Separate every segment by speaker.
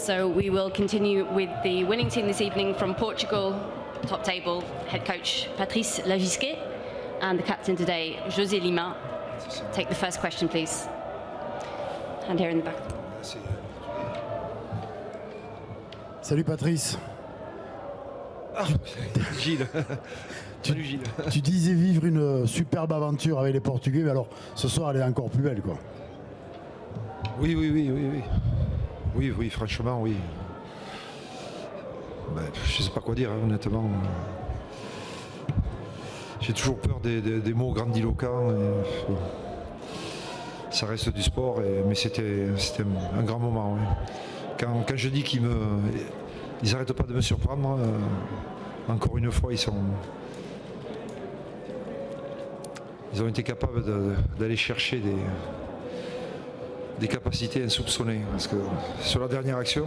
Speaker 1: So we will continue with the winning team this evening from Portugal, top table, head coach Patrice Lagisquet, and the captain today, José Lima. Take the first question, please. And here in the back.
Speaker 2: Salut Patrice.
Speaker 3: Gilles. Salut Gilles.
Speaker 2: Tu disais vivre une superbe aventure avec les Portugais, mais alors ce soir elle est encore plus belle, quoi.
Speaker 3: Oui, franchement, oui. Ben, je sais pas quoi dire, hein, honnêtement. J'ai toujours peur des mots grandiloquents. Bon. Ça reste du sport, mais c'était un grand moment. Oui. Quand je dis qu'ils n'arrêtent pas de me surprendre, encore une fois, ils ont été capables d'aller chercher des capacités insoupçonnées. Parce que sur la dernière action,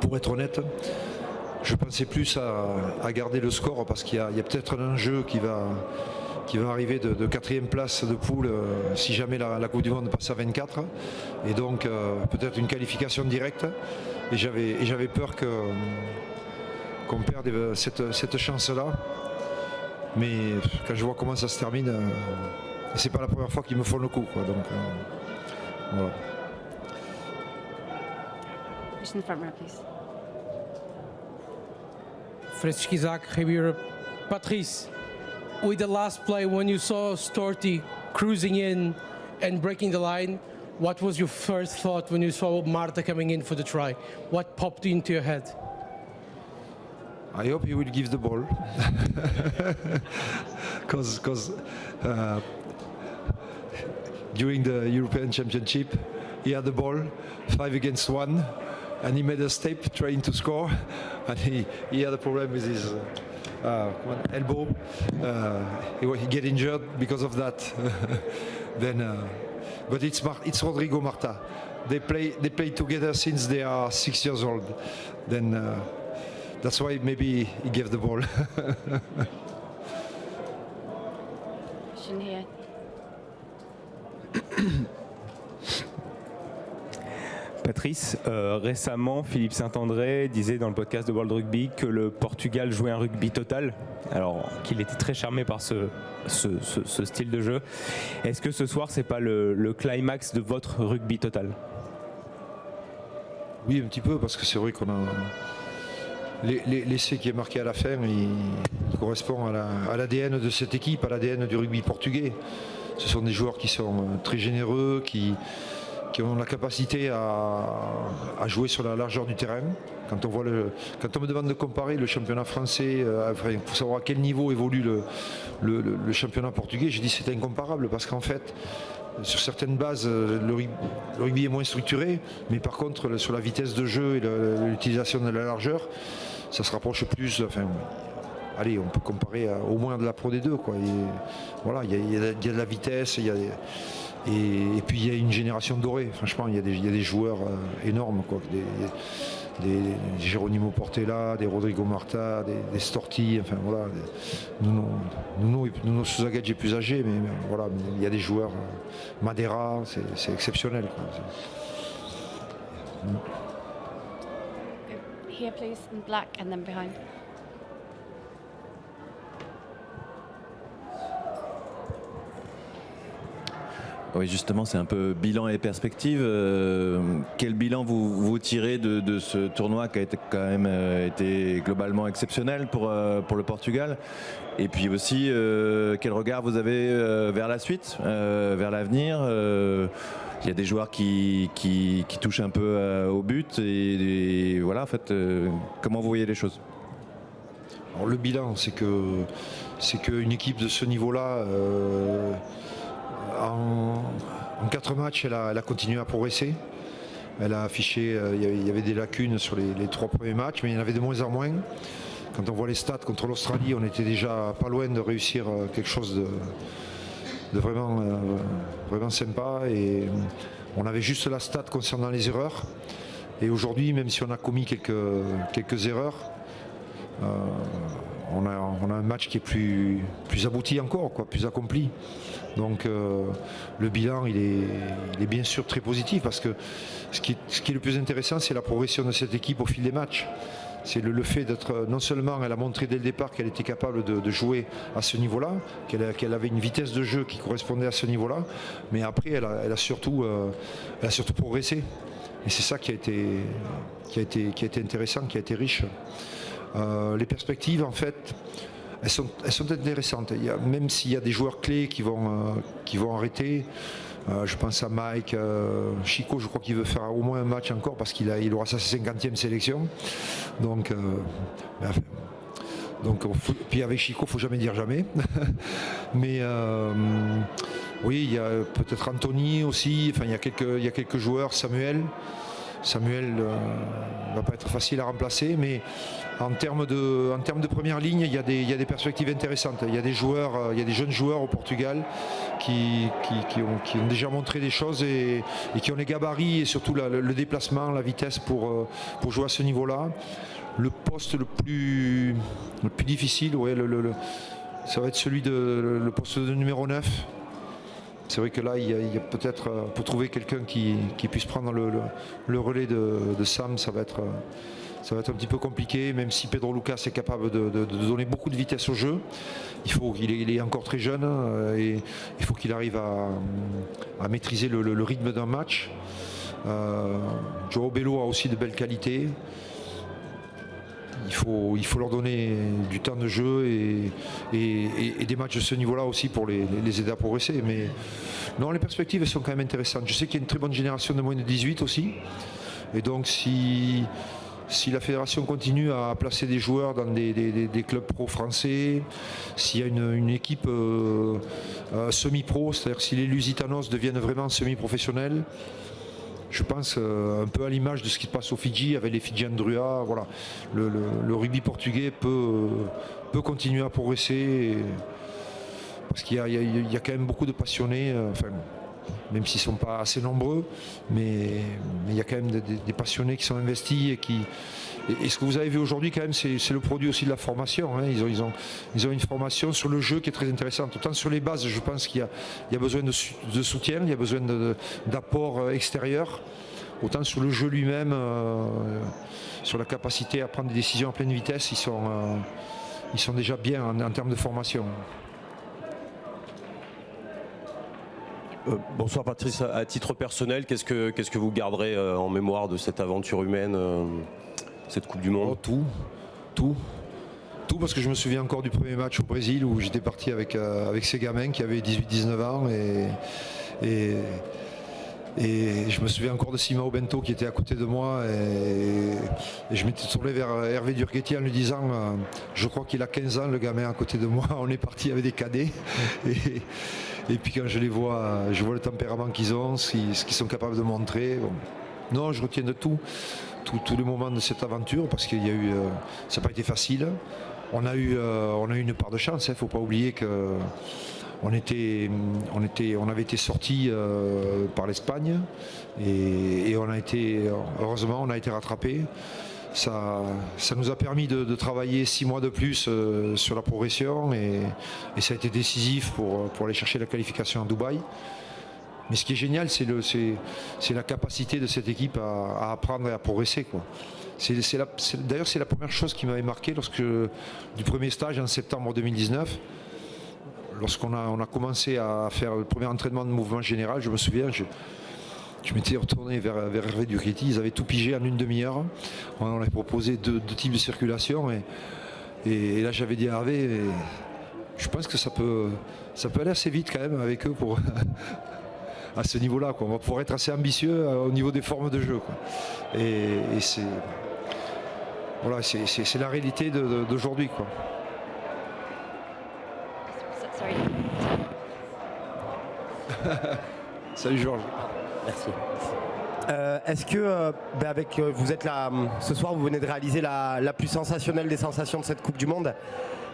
Speaker 3: pour être honnête, je pensais plus à garder le score parce qu'il y a peut-être un enjeu qui va arriver de 4e place de poule si jamais la Coupe du Monde passe à 24. Et donc peut-être une qualification directe. Et j'avais peur qu'on perde cette chance-là. Mais quand je vois comment ça se termine, c'est pas la première fois qu'ils me font le coup, quoi. Donc voilà.
Speaker 1: Just in the front row, please.
Speaker 4: Francisco Isaac, Ribeiro. Patrice, with the last play, when you saw Storti cruising in and breaking the line, what was your first thought when you saw Marta coming in for the try? What popped into your head?
Speaker 3: I hope he will give the ball. Because during the European Championship, he had the ball 5 against 1, and he made a step trying to score, and he had a problem with his elbow. He get injured because of that. But it's Rodrigo Marta. They play together since they are 6 years old. That's why maybe he gave the ball.
Speaker 1: Question here.
Speaker 5: Patrice, récemment, Philippe Saint-André disait dans le podcast de World Rugby que le Portugal jouait un rugby total, alors qu'il était très charmé par ce style de jeu. Est-ce que ce soir, c'est pas le climax de votre rugby total?
Speaker 3: Oui, un petit peu, parce que c'est vrai qu'on a... L'essai qui est marqué à la fin, il correspond à l'ADN de cette équipe, à l'ADN du rugby portugais. Ce sont des joueurs qui sont très généreux, qui ont la capacité à jouer sur la largeur du terrain. Quand on me demande de comparer le championnat français, pour savoir à quel niveau évolue le championnat portugais, je dis que c'est incomparable parce qu'en fait, sur certaines bases, le rugby est moins structuré, mais par contre, sur la vitesse de jeu et l'utilisation de la largeur, ça se rapproche plus. Enfin, allez, on peut comparer au moins de la Pro D2, quoi. Voilà, il y a de la vitesse, et puis il y a une génération dorée. Franchement, il y a des joueurs énormes, quoi. Des Geronimo Portela, des Rodrigo Marta, des Storti, enfin voilà. Nuno Sousa Gage est plus âgé, mais voilà, il y a des joueurs. Madeira, c'est exceptionnel, quoi.
Speaker 1: Here, please, in black, and then behind.
Speaker 6: Oui, justement, c'est un peu bilan et perspective. Quel bilan vous tirez de ce tournoi qui a été quand même été globalement exceptionnel pour le Portugal? Et puis aussi, quel regard vous avez vers la suite, vers l'avenir? Il y a des joueurs qui touchent un peu au but et voilà, en fait, comment vous voyez les choses?
Speaker 3: Alors, le bilan, c'est qu'une équipe de ce niveau-là, en 4 matchs, elle a continué à progresser. Elle a affiché, il y avait des lacunes sur les 3 premiers matchs, mais il y en avait de moins en moins. Quand on voit les stats contre l'Australie, on était déjà pas loin de réussir quelque chose de vraiment sympa. Et on avait juste la stat concernant les erreurs. Et aujourd'hui, même si on a commis quelques erreurs, on a un match qui est plus abouti encore, quoi, plus accompli. Donc le bilan il est bien sûr très positif parce que ce qui est le plus intéressant, c'est la progression de cette équipe au fil des matchs. C'est le fait d'être, non seulement elle a montré dès le départ qu'elle était capable de jouer à ce niveau-là, qu'elle avait une vitesse de jeu qui correspondait à ce niveau-là, mais après elle a surtout progressé. Et c'est ça qui a été intéressant, qui a été riche. Les perspectives, en fait, elles sont intéressantes. Même s'il y a des joueurs clés qui vont arrêter, je pense à Mike, Chico, je crois qu'il veut faire au moins un match encore parce qu'il aura sa 50e sélection. Donc puis avec Chico, il ne faut jamais dire jamais. Mais oui, il y a peut-être Anthony aussi, enfin, il y a quelques joueurs, Samuel ne va pas être facile à remplacer, mais en termes de première ligne, il y a des perspectives intéressantes. Il y a des jeunes joueurs au Portugal qui ont déjà montré des choses et qui ont les gabarits et surtout le déplacement, la vitesse pour jouer à ce niveau-là. Le poste le plus difficile, ouais, ça va être celui le poste de numéro 9. C'est vrai que là, il y a peut-être, pour trouver quelqu'un qui puisse prendre le relais de Sam, ça va être un petit peu compliqué, même si Pedro Lucas est capable de donner beaucoup de vitesse au jeu. Il est encore très jeune et il faut qu'il arrive à maîtriser le rythme d'un match. Joao Bello a aussi de belles qualités. Il faut leur donner du temps de jeu et des matchs de ce niveau-là aussi pour les aider à progresser. Mais non, les perspectives sont quand même intéressantes. Je sais qu'il y a une très bonne génération de moins de 18 aussi. Et donc si la fédération continue à placer des joueurs dans des clubs pro français, s'il y a une équipe semi-pro, c'est-à-dire si les Lusitanos deviennent vraiment semi-professionnels, je pense un peu à l'image de ce qui se passe au Fidji avec les Fidjians Drua, voilà. Le rugby portugais peut continuer à progresser parce qu'il y a quand même beaucoup de passionnés, enfin, même s'ils ne sont pas assez nombreux, mais il y a quand même des passionnés qui sont investis et ce que vous avez vu aujourd'hui quand même c'est le produit aussi de la formation, hein. Ils ont une formation sur le jeu qui est très intéressante. Autant sur les bases, je pense qu'il y a besoin de soutien, il y a besoin d'apport extérieur. Autant sur le jeu lui-même, sur la capacité à prendre des décisions à pleine vitesse, ils sont déjà bien en termes de formation.
Speaker 7: Bonsoir Patrice, à titre personnel, qu'est-ce que vous garderez en mémoire de cette aventure humaine, cette Coupe du Monde?
Speaker 3: Tout, parce que je me souviens encore du premier match au Brésil où j'étais parti avec ces gamins qui avaient 18-19 ans et je me souviens encore de Simao Bento qui était à côté de moi et je m'étais tourné vers Hervé Durguetti en lui disant je crois qu'il a 15 ans le gamin à côté de moi, on est parti avec des cadets et puis quand je les vois, je vois le tempérament qu'ils ont, ce qu'ils sont capables de montrer. Bon. Non, je retiens de tous les moments de cette aventure parce qu'il y a eu, ça n'a pas été facile. On a eu une part de chance, il ne faut pas oublier que on avait été sortis par l'Espagne et heureusement on a été rattrapés. Ça nous a permis de travailler 6 mois de plus sur la progression et ça a été décisif pour aller chercher la qualification à Dubaï. Mais ce qui est génial, c'est la capacité de cette équipe à apprendre et à progresser, quoi. D'ailleurs, c'est la première chose qui m'avait marqué du premier stage en septembre 2019. Lorsqu'on a commencé à faire le premier entraînement de mouvement général, je me souviens, je m'étais retourné vers Hervé Durguetti, ils avaient tout pigé en une demi-heure. On avait proposé deux types de circulation et là j'avais dit à Hervé, je pense que ça peut aller assez vite quand même avec eux pour à ce niveau-là, quoi. On va pouvoir être assez ambitieux au niveau des formes de jeu, quoi. Et c'est la réalité d'aujourd'hui, quoi.
Speaker 1: Sorry.
Speaker 3: Salut Georges.
Speaker 8: Merci. Est-ce que vous êtes là ce soir, vous venez de réaliser la plus sensationnelle des sensations de cette Coupe du Monde.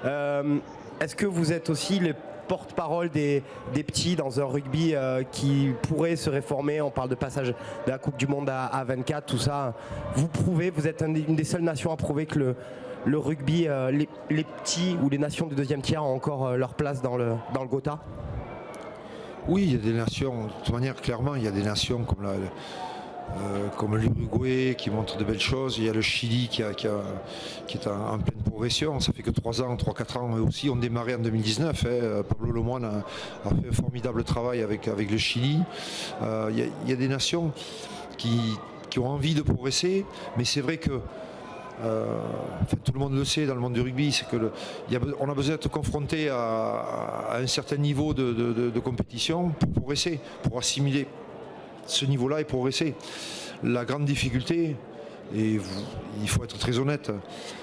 Speaker 8: Est-ce que vous êtes aussi les porte-parole des petits dans un rugby qui pourrait se réformer? On parle de passage de la Coupe du Monde à 24, tout ça. Vous êtes une des seules nations à prouver que le rugby, les petits ou les nations du deuxième tiers ont encore leur place dans le Gotha?
Speaker 3: Oui, il y a des nations, de toute manière, clairement, il y a des nations comme l'Uruguay qui montre de belles choses. Il y a le Chili qui est en pleine progression. Ça fait que 3-4 ans eux aussi ont démarré en 2019. Pablo Lemoine a fait un formidable travail avec le Chili. Il y a des nations qui ont envie de progresser, mais c'est vrai que tout le monde le sait dans le monde du rugby, c'est qu'on a besoin d'être confronté à un certain niveau de compétition pour progresser, pour assimiler ce niveau-là et progresser. La grande difficulté, et il faut être très honnête,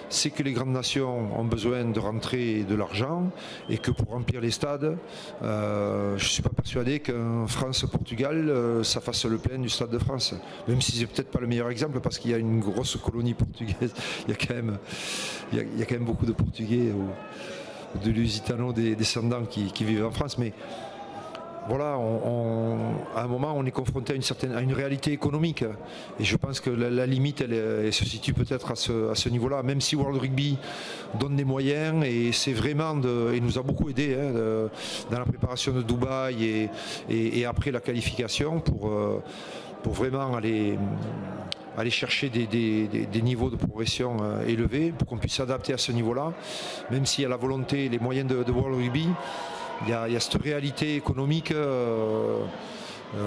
Speaker 3: c'est que les grandes nations ont besoin de rentrer de l'argent et que pour remplir les stades, je ne suis pas persuadé qu'un France-Portugal, ça fasse le plein du Stade de France. Même si c'est peut-être pas le meilleur exemple parce qu'il y a une grosse colonie portugaise, il y a quand même beaucoup de Portugais ou de Lusitanos, des descendants qui vivent en France. Mais voilà, à un moment, on est confronté à une réalité économique. Et je pense que la limite, elle se situe peut-être à ce niveau-là. Même si World Rugby donne des moyens, et c'est vraiment, et nous a beaucoup aidé dans la préparation de Dubaï et après la qualification pour vraiment aller chercher des niveaux de progression élevés, pour qu'on puisse s'adapter à ce niveau-là. Même s'il y a la volonté, les moyens de World Rugby, il y a cette réalité économique,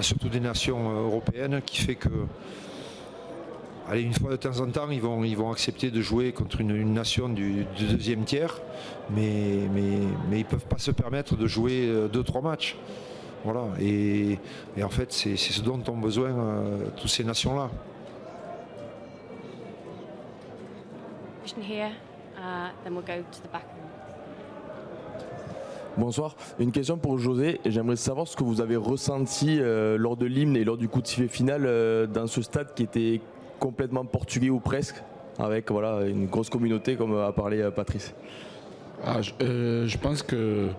Speaker 3: surtout des nations européennes, qui fait que, une fois de temps en temps, ils vont accepter de jouer contre une nation du deuxième tiers, mais ils ne peuvent pas se permettre de jouer 2-3 matchs. Voilà. Et en fait, c'est ce dont ont besoin toutes ces nations-là.
Speaker 1: Question here, then we'll go to the back.
Speaker 9: Bonsoir, une question pour José. J'aimerais savoir ce que vous avez ressenti lors de l'hymne et lors du coup de sifflet final dans ce stade qui était complètement portugais ou presque, avec voilà, une grosse communauté comme a parlé Patrice.
Speaker 10: Je pense que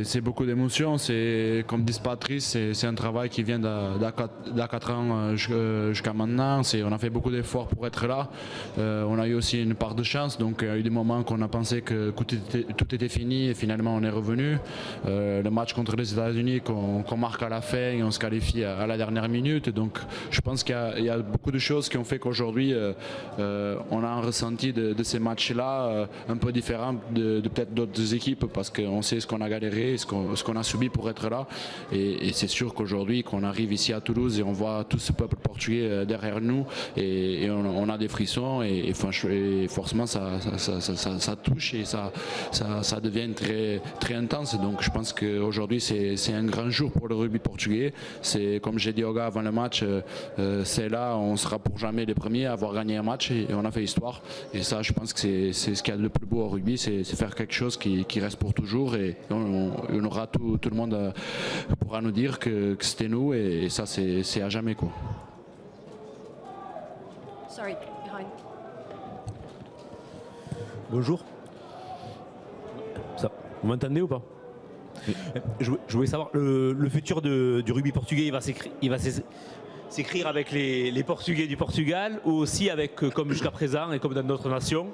Speaker 10: c'est beaucoup d'émotions. C'est, comme dit Patrice, c'est un travail qui vient d'à 4 ans jusqu'à maintenant. On a fait beaucoup d'efforts pour être là. On a eu aussi une part de chance. Donc il y a eu des moments qu'on a pensé que tout était fini et finalement on est revenu. Le match contre les États-Unis qu'on marque à la fin et on se qualifie à la dernière minute. Donc je pense qu'il y a beaucoup de choses qui ont fait qu'aujourd'hui on a un ressenti de ces matchs-là un peu différent de peut-être d'autres équipes, parce qu'on sait ce qu'on a galéré, ce qu'on a subi pour être là, et c'est sûr qu'aujourd'hui qu'on arrive ici à Toulouse et on voit tout ce peuple portugais derrière nous et on a des frissons et forcément ça touche et ça devient très, très intense. Donc je pense qu'aujourd'hui c'est un grand jour pour le rugby portugais. C'est comme j'ai dit au gars avant le match, c'est là on sera pour jamais les premiers à avoir gagné un match et on a fait histoire, et ça je pense que c'est ce qu'il y a de plus beau au rugby, c'est faire quelque chose qui reste pour toujours, et on aura tout le monde pourra nous dire que c'était nous, et ça c'est à jamais quoi.
Speaker 1: Sorry, behind.
Speaker 11: Bonjour. Ça, vous m'entendez ou pas? Oui. Je voulais savoir, le futur du rugby portugais, il va s'écrire avec les Portugais du Portugal, ou aussi avec, comme jusqu'à présent et comme dans d'autres nations,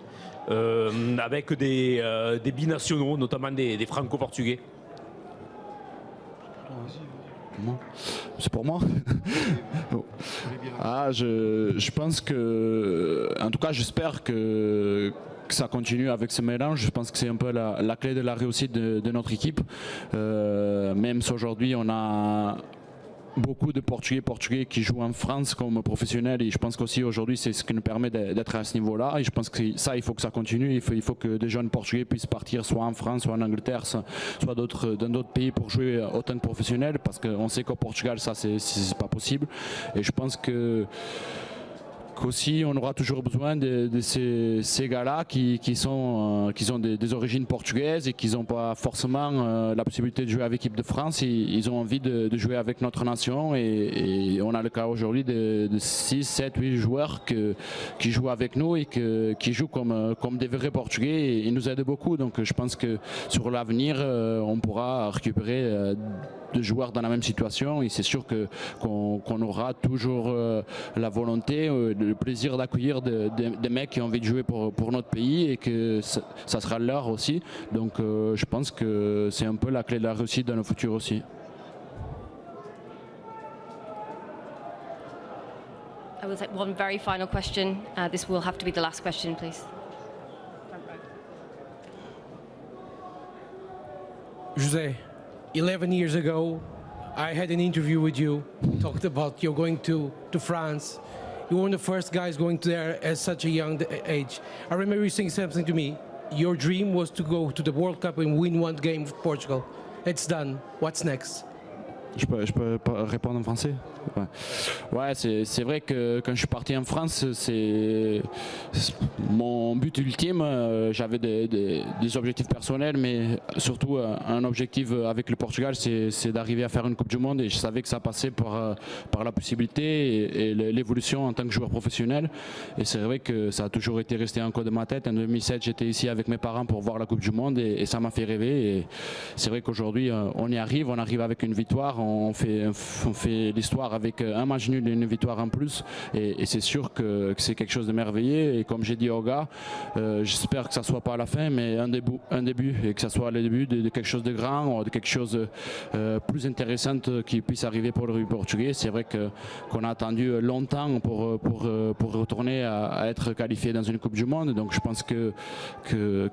Speaker 11: avec des binationaux, notamment des franco-portugais?
Speaker 10: C'est pour moi. Je pense que, en tout cas j'espère que ça continue avec ce mélange. Je pense que c'est un peu la clé de la réussite de notre équipe, même si aujourd'hui on a beaucoup de Portugais qui jouent en France comme professionnels, et je pense qu'aussi aujourd'hui c'est ce qui nous permet d'être à ce niveau-là, et je pense que ça il faut que ça continue. Il faut que des jeunes Portugais puissent partir soit en France, soit en Angleterre, soit dans d'autres pays pour jouer autant de professionnels, parce qu'on sait qu'au Portugal ça c'est pas possible, et je pense qu'aussi on aura toujours besoin de ces gars-là qui ont des origines portugaises et qui n'ont pas forcément la possibilité de jouer avec l'équipe de France. Ils ont envie de jouer avec notre nation, et on a le cas aujourd'hui de 6, 7, 8 joueurs qui jouent avec nous et qui jouent comme des vrais Portugais, et ils nous aident beaucoup. Donc je pense que sur l'avenir on pourra récupérer de joueurs dans la même situation et c'est sûr qu'on aura toujours la volonté, le plaisir d'accueillir des mecs qui ont envie de jouer pour notre pays et que ça sera leur aussi. Donc je pense que c'est un peu la clé de la réussite dans le futur aussi.
Speaker 1: I will take one very final question. This will have to be the last question, please.
Speaker 4: Jose, 11 years ago, I had an interview with you, talked about you going to France. You were one of the first guys going there at such a young age. I remember you saying something to me. Your dream was to go to the World Cup and win one game with Portugal. It's done. What's next?
Speaker 10: Je peux répondre en français. Ouais, c'est vrai que quand je suis parti en France, c'est mon but ultime. J'avais des objectifs personnels, mais surtout un objectif avec le Portugal, c'est d'arriver à faire une Coupe du Monde. Et je savais que ça passait par la possibilité et l'évolution en tant que joueur professionnel. Et c'est vrai que ça a toujours été resté en coin de ma tête. En 2007, j'étais ici avec mes parents pour voir la Coupe du Monde et ça m'a fait rêver. Et c'est vrai qu'aujourd'hui, on y arrive. On arrive avec une victoire. On fait l'histoire avec un match nul et une victoire en plus et c'est sûr que c'est quelque chose de merveilleux et comme j'ai dit aux gars, j'espère que ça soit pas à la fin mais un début et que ça soit le début de quelque chose de grand ou de quelque chose plus intéressant qui puisse arriver pour le rugby portugais. C'est vrai qu'on a attendu longtemps pour retourner à être qualifié dans une Coupe du Monde, donc je pense que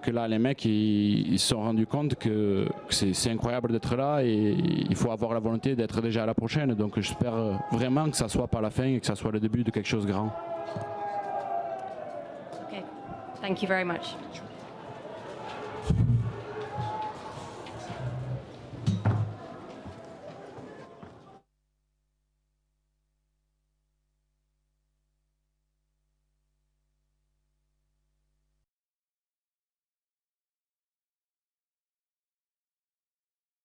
Speaker 10: là les mecs ils se sont rendus compte que c'est incroyable d'être là et il faut avoir la volonté d'être déjà à la prochaine, donc j'espère vraiment que ça soit pas la fin et que ça soit le début de quelque chose de grand.
Speaker 1: Okay. Thank you very much.